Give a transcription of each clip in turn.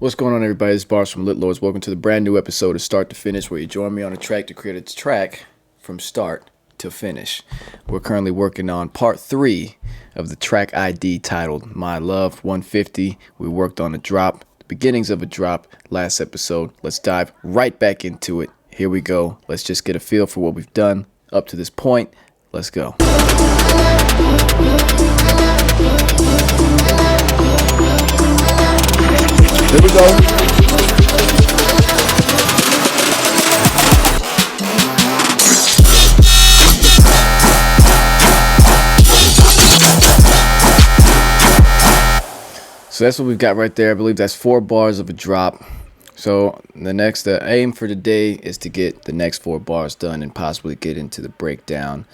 What's going on, everybody? This is Bars from Lit Lords. Welcome to the brand new episode of Start to Finish, where you join me on a track to create a track from start to finish. We're currently working on part 3 of the track ID titled My Love 150. We worked on a drop, the beginnings of a drop last episode. Let's dive right back into it. Here we go. Let's just get a feel for what we've done up to this point. Let's go. Here we go. So that's what we've got right there. I believe that's 4 bars of a drop. So the aim for today is to get the next 4 bars done and possibly get into the breakdown.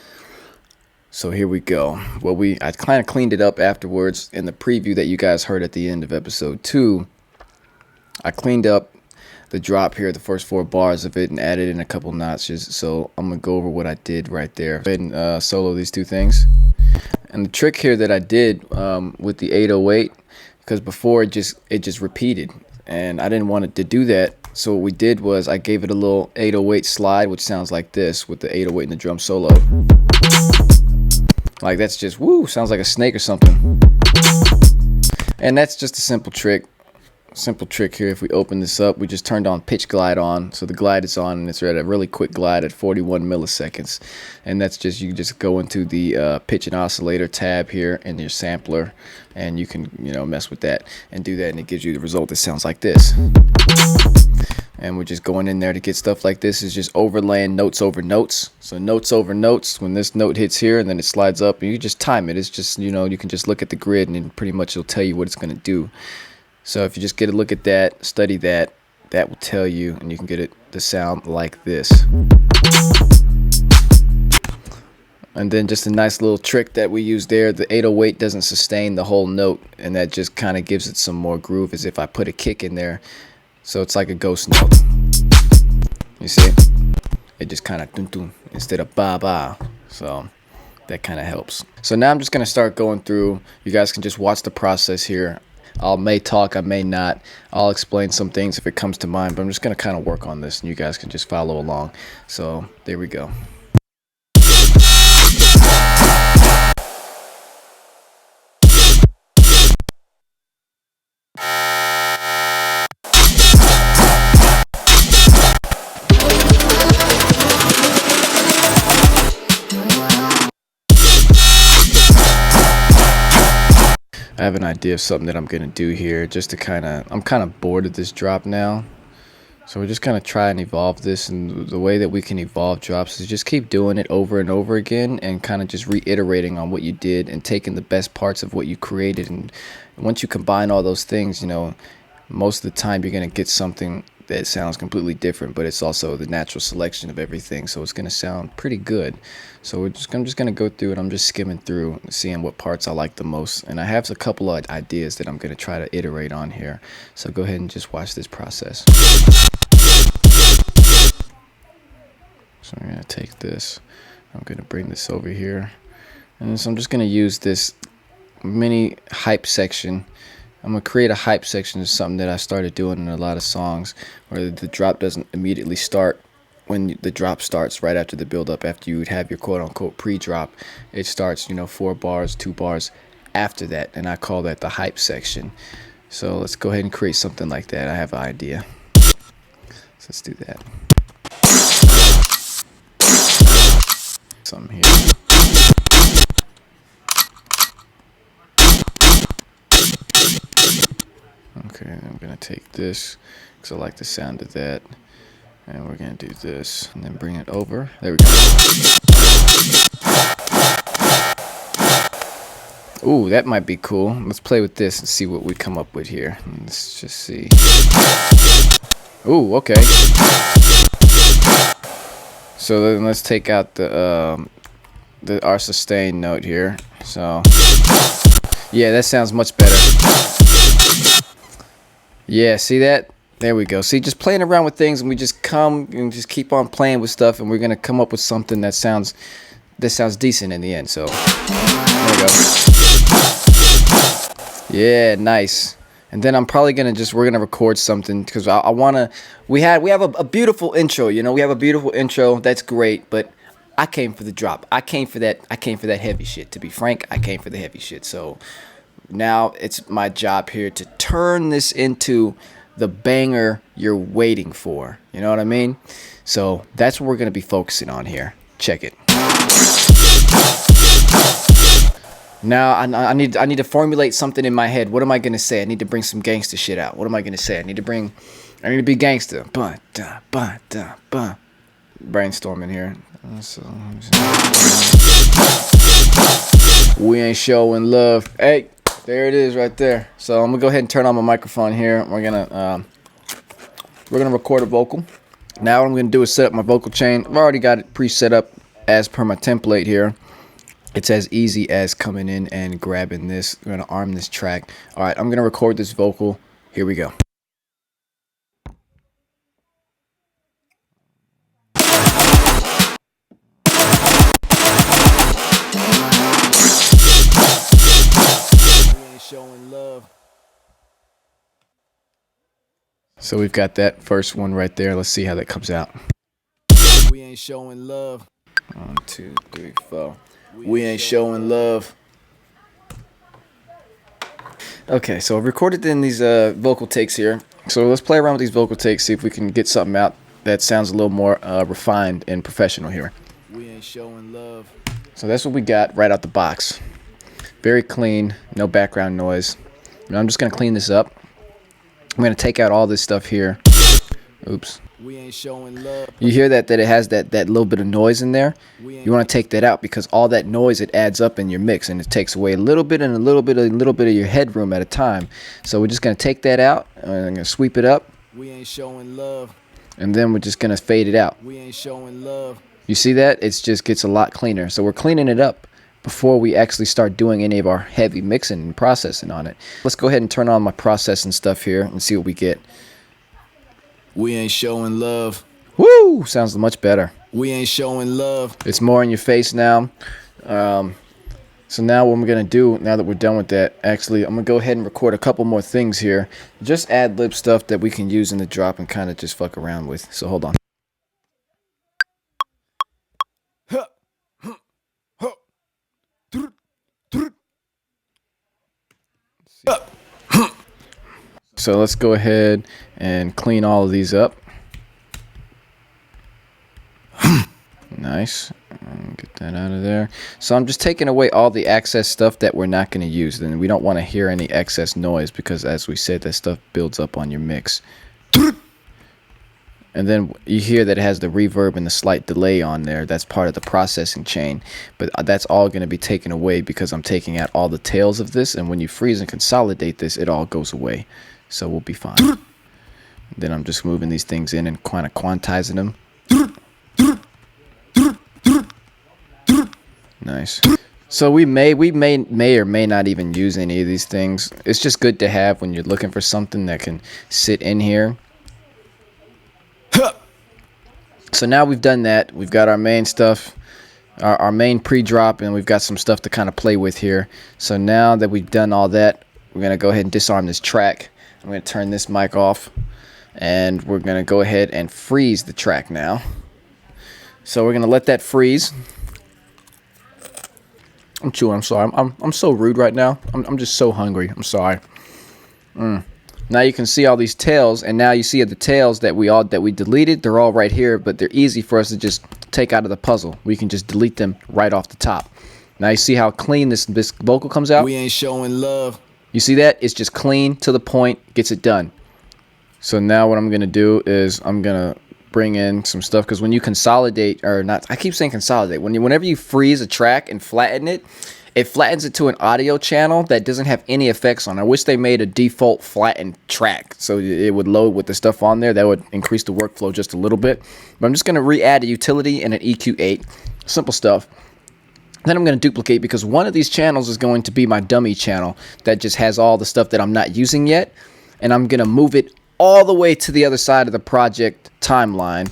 So here we go. Well, I kind of cleaned it up afterwards in the preview that you guys heard at the end of episode 2. I cleaned up the drop here, the first 4 bars of it, and added in a couple notches. So I'm going to go over what I did right there. Go ahead and solo these 2 things. And the trick here that I did with the 808, because before it just repeated, and I didn't want it to do that. So what we did was I gave it a little 808 slide, which sounds like this with the 808 in the drum solo. Like that's just, woo, sounds like a snake or something. And that's just a simple trick here. If we open this up, we just turned on pitch glide on, so the glide is on, and it's at a really quick glide at 41 milliseconds. And that's just, you just go into the pitch and oscillator tab here in your sampler, and you can mess with that and do that, and it gives you the result that sounds like this. And we're just going in there to get stuff like this. Is just overlaying notes over notes. So notes over notes, when this note hits here and then it slides up, and you just time it. It's just, you can just look at the grid and pretty much it'll tell you what it's going to do. So if you just get a look at that, study that, that will tell you, and you can get it to sound like this. And then just a nice little trick that we use there, the 808 doesn't sustain the whole note, and that just kind of gives it some more groove, as if I put a kick in there. So it's like a ghost note. You see? It just kind of dun-dun instead of ba-ba. So that kind of helps. So now I'm just going to start going through. You guys can just watch the process here. I may talk, I may not. I'll explain some things if it comes to mind, but I'm just going to kind of work on this, and you guys can just follow along. So there we go. I have an idea of something that I'm going to do here just to I'm kind of bored of this drop now. So we're just going to try and evolve this, and the way that we can evolve drops is just keep doing it over and over again and kind of just reiterating on what you did and taking the best parts of what you created. And once you combine all those things, most of the time you're going to get something that sounds completely different, but it's also the natural selection of everything, so it's going to sound pretty good. So I'm just going to go through it. I'm just skimming through, seeing what parts I like the most, and I have a couple of ideas that I'm going to try to iterate on here. So go ahead and just watch this process. So I'm going to take this, I'm going to bring this over here, and so I'm just going to use this mini hype section. I'm going to create a hype section of something that I started doing in a lot of songs, where the drop doesn't immediately start when the drop starts right after the build-up, after you would have your quote-unquote pre-drop. It starts, 4 bars, 2 bars after that, and I call that the hype section. So let's go ahead and create something like that. I have an idea. So let's do that. Something here. Okay, I'm going to take this because I like the sound of that, and we're going to do this and then bring it over. There we go. Ooh, that might be cool. Let's play with this and see what we come up with here. Let's just see. Ooh, okay. So then let's take out our sustain note here. So yeah, that sounds much better. Yeah, see that? There we go. See, just playing around with things, and we just come and just keep on playing with stuff, and we're gonna come up with something that sounds decent in the end. So there we go. Yeah, nice. And then I'm probably gonna we're gonna record something because I wanna. We have a beautiful intro. You know, we have a beautiful intro. That's great, but I came for the drop. I came for that. I came for that heavy shit. To be frank, I came for the heavy shit. So now it's my job here to turn this into the banger you're waiting for. You know what I mean? So that's what we're gonna be focusing on here. Check it. Now I need to formulate something in my head. What am I gonna say? I need to bring some gangster shit out. What am I gonna say? I need to be gangster. Brainstorming here. We ain't showing love. Hey, there it is right there. So I'm gonna go ahead and turn on my microphone here. We're gonna record a vocal. Now what I'm gonna do is set up my vocal chain. I've already got it pre-set up as per my template here. It's as easy as coming in and grabbing this. We're going to arm this track. All right, I'm going to record this vocal. Here we go. So we've got that first one right there. Let's see how that comes out. We ain't showing love. 1, 2, 3, 4. We ain't showing love. Okay, so I've recorded in these vocal takes here. So let's play around with these vocal takes, see if we can get something out that sounds a little more refined and professional here. We ain't showing love. So that's what we got right out the box. Very clean, no background noise. And I'm just going to clean this up. I'm going to take out all this stuff here. Oops. We ain't showing love. You hear that it has that little bit of noise in there? You want to take that out because all that noise, it adds up in your mix and it takes away a little bit and a little bit of your headroom at a time. So we're just going to take that out and I'm going to sweep it up. We ain't showing love. And then we're just going to fade it out. We ain't showing love. You see that? It just gets a lot cleaner. So we're cleaning it up before we actually start doing any of our heavy mixing and processing on it. Let's go ahead and turn on my processing stuff here and see what we get. We ain't showing love. Woo! Sounds much better. We ain't showing love. It's more in your face now. So now what I'm going to do, now that we're done with that, actually, I'm going to go ahead and record a couple more things here. Just ad-lib stuff that we can use in the drop and kind of just fuck around with. So hold on. So let's go ahead and clean all of these up. Nice. Get that out of there. So I'm just taking away all the excess stuff that we're not going to use. Then we don't want to hear any excess noise because, as we said, that stuff builds up on your mix. And then you hear that it has the reverb and the slight delay on there. That's part of the processing chain. But that's all going to be taken away because I'm taking out all the tails of this. And when you freeze and consolidate this, it all goes away. So we'll be fine. Then I'm just moving these things in and kind of quantizing them. Nice. So we may or may not even use any of these things. It's just good to have when you're looking for something that can sit in here. So now we've done that. We've got our main stuff, our main pre-drop, and we've got some stuff to kind of play with here. So now that we've done all that, we're going to go ahead and disarm this track. I'm going to turn this mic off, and we're going to go ahead and freeze the track now. So we're going to let that freeze. I'm chewing. I'm sorry. I'm so rude right now. I'm just so hungry. I'm sorry. Now you can see all these tails, and now you see the tails that we deleted. They're all right here, but they're easy for us to just take out of the puzzle. We can just delete them right off the top. Now you see how clean this vocal comes out? We ain't showing love. You see that? It's just clean to the point, gets it done. So now what I'm going to do is I'm going to bring in some stuff, because when you consolidate, or not, I keep saying consolidate, whenever you freeze a track and flatten it, it flattens it to an audio channel that doesn't have any effects on it. I wish they made a default flattened track so it would load with the stuff on there. That would increase the workflow just a little bit. But I'm just going to re-add a utility and an EQ8. Simple stuff. Then I'm going to duplicate, because one of these channels is going to be my dummy channel that just has all the stuff that I'm not using yet. And I'm going to move it all the way to the other side of the project timeline.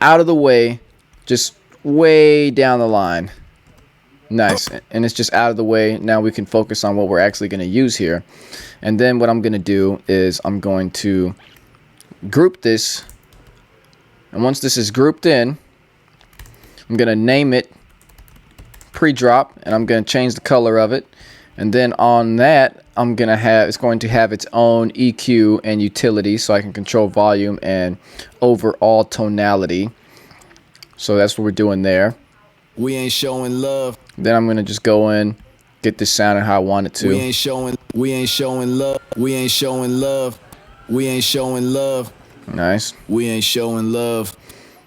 Out of the way, just way down the line. Nice. And it's just out of the way. Now we can focus on what we're actually going to use here. And then what I'm going to do is I'm going to group this. And once this is grouped in, I'm going to name it pre-drop, and I'm going to change the color of it. And then on that, it's going to have its own EQ and utility, so I can control volume and overall tonality. So that's what we're doing there. We ain't showing love. Then I'm gonna just go in, get this sounding how I want it to. We ain't showing love. We ain't showing love. We ain't showing love. Nice. We ain't showing love.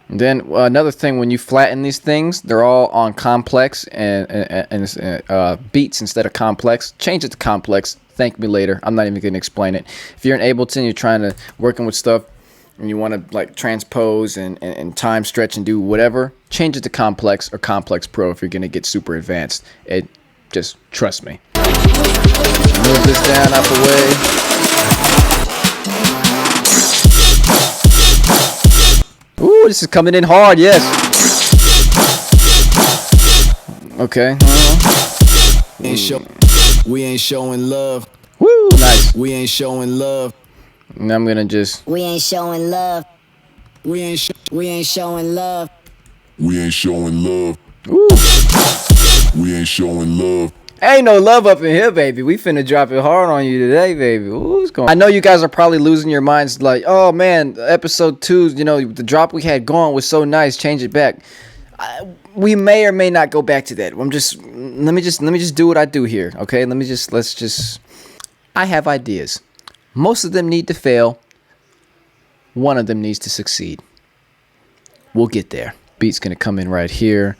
And then another thing, when you flatten these things, they're all on complex and beats instead of complex. Change it to complex. Thank me later. I'm not even gonna explain it. If you're in Ableton, you're trying to working with stuff, and you want to like transpose and time stretch and do whatever, change it to complex or complex pro if you're gonna get super advanced. It just trust me. Move this down out the way. Ooh, this is coming in hard, yes. Okay. We ain't showing love. Woo, nice. We ain't showing love. And I'm gonna just. We ain't showing love. We ain't showing love. We ain't showing love. Ooh. We ain't showing love. Ain't no love up in here, baby. We finna drop it hard on you today, baby. Ooh, what's going on? I know you guys are probably losing your minds like, oh man, episode 2, you know, the drop we had going was so nice. Change it back. We may or may not go back to that. Let me just do what I do here, okay? Let's just. I have ideas. Most of them need to fail. One of them needs to succeed. We'll get there. Beat's gonna come in right here.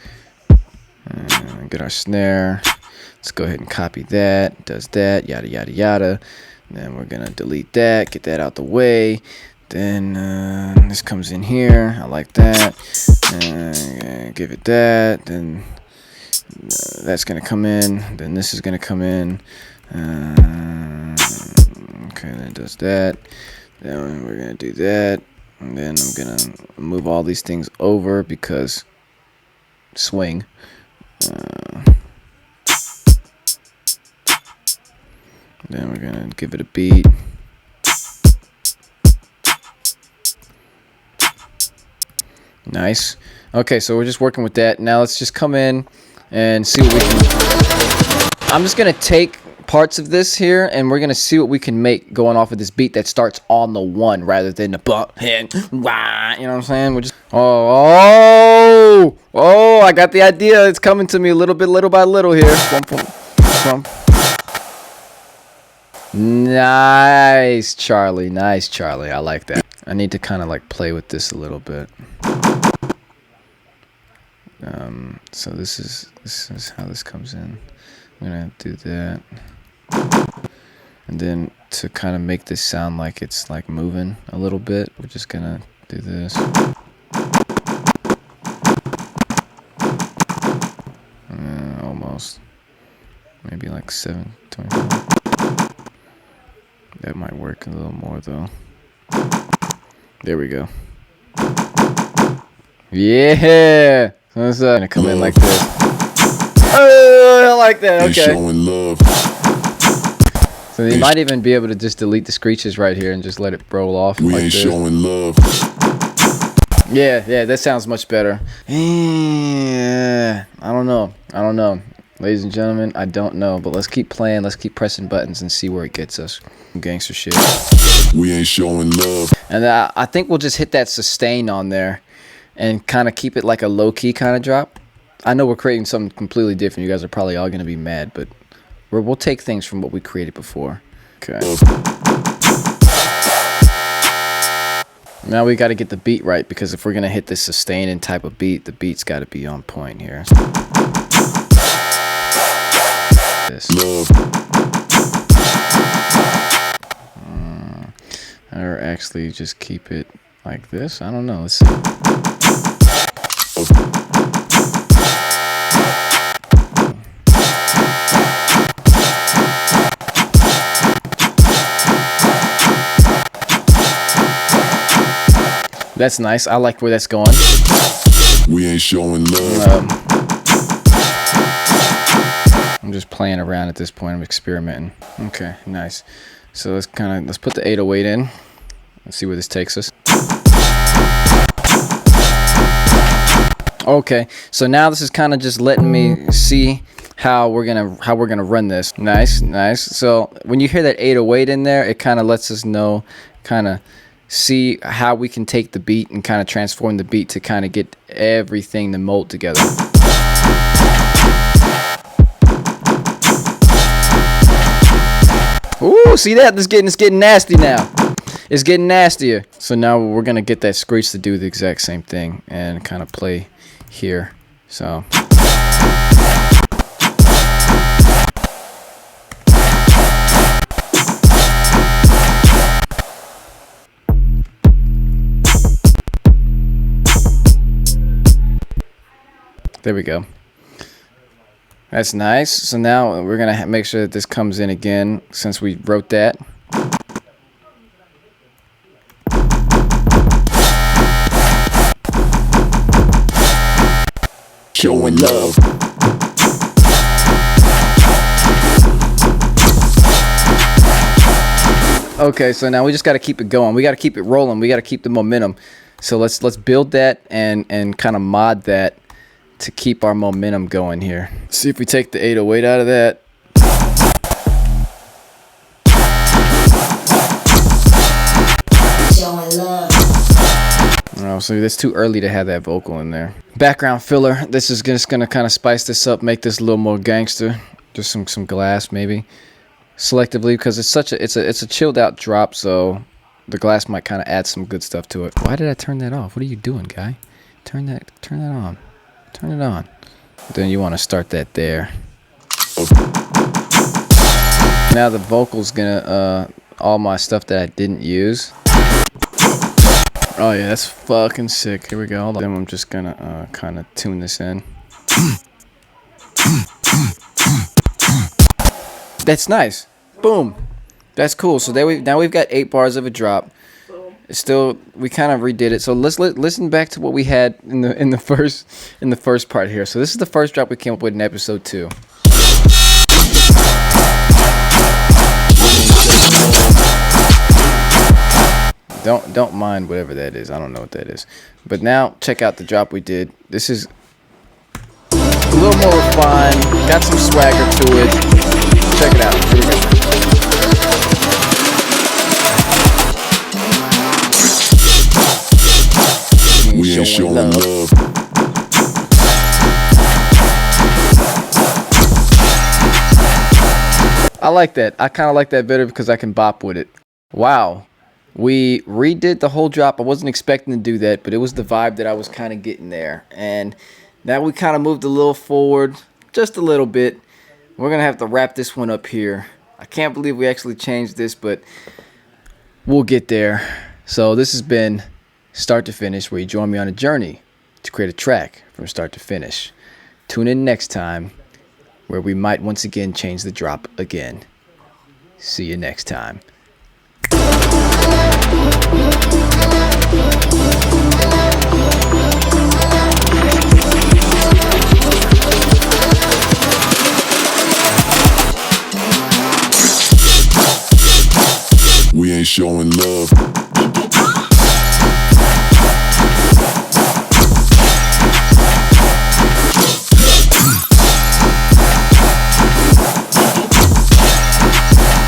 Get our snare. Let's go ahead and copy that. Does that. Yada yada yada. Then we're gonna delete that. Get that out the way. Then this comes in here. I like that. Give it that. Then that's gonna come in. Then this is gonna come in. Okay, then it does that. Then we're gonna do that. And then I'm gonna move all these things over because swing. Then we're gonna give it a beat. Nice. Okay, so we're just working with that. Now let's just come in and see what we can. I'm just gonna take parts of this here and we're gonna see what we can make going off of this beat that starts on the 1 rather than the bump and wah, you know what I'm saying? We're just oh, I got the idea. It's coming to me a little by little here. Nice, Charlie. Nice, Charlie. I like that. I need to kind of like play with this a little bit. So this is how this comes in. I'm gonna do that. And then to kind of make this sound like it's like moving a little bit, we're just gonna do this. Almost. Maybe like 725. That might work a little more though. There we go. Yeah! So it's gonna come in like this. Oh, I like that. Okay. Showing love. So you might even be able to just delete the screeches right here and just let it roll off. We like ain't this. showing love. Yeah, that sounds much better. Yeah, I don't know. Ladies and gentlemen, I don't know. But let's keep playing. Let's keep pressing buttons and see where it gets us. Gangster shit. We ain't showing love. And I think we'll just hit that sustain on there and kind of keep it like a low-key kind of drop. I know we're creating something completely different. You guys are probably all going to be mad, but we'll take things from what we created before. Okay. Now we got to get the beat right, because if we're going to hit this sustaining type of beat, the beat's got to be on point here. This. Or actually just keep it like this. I don't know. Let's see. That's nice. I like where that's going. We ain't showing love. I'm just playing around at this point. I'm experimenting. Okay, nice. So let's put the 808 in. Let's see where this takes us. Okay, so now this is kind of just letting me see how we're gonna run this. Nice, nice. So when you hear that 808 in there, it kind of lets us know, kind of see how we can take the beat and kind of transform the beat to kind of get everything to mold together. Ooh, see that? It's getting nasty now. It's getting nastier. So now we're gonna get that screech to do the exact same thing and kind of play here. So there we go. That's nice. So now we're gonna make sure that this comes in again since we wrote that. Showing love. Okay, so now we just got to keep it going. We got to keep it rolling. We got to keep the momentum. So let's build that and kind of mod that to keep our momentum going here. See if we take the 808 out of that. Showing love. Oh, so that's too early to have that vocal in there. Background filler. This is just gonna kind of spice this up, make this a little more gangster. Just some glass maybe, selectively, because it's a chilled out drop, so the glass might kind of add some good stuff to it. Why did I turn that off? What are you doing, guy? Turn that on. Turn it on. Then you want to start that there. Now the vocal's gonna all my stuff that I didn't use. Oh yeah, that's fucking sick. Here we go. Hold on. Then I'm just gonna kind of tune this in. That's nice. Boom. That's cool. So now we've got 8 bars of a drop. It's still, we kind of redid it. So let's listen back to what we had in the first part here. So this is the first drop we came up with in episode 2. Don't mind whatever that is. I don't know what that is. But now check out the drop we did. This is a little more refined. Got some swagger to it. Check it out. Here we go. We ain't showing love. I like that. I kind of like that better because I can bop with it. Wow. We redid the whole drop. I wasn't expecting to do that, but it was the vibe that I was kind of getting there. And now we kind of moved a little forward, just a little bit. We're going to have to wrap this one up here. I can't believe we actually changed this, but we'll get there. So this has been Start to Finish, where you join me on a journey to create a track from start to finish. Tune in next time, where we might once again change the drop again. See you next time. We ain't showing love.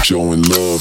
Showing love.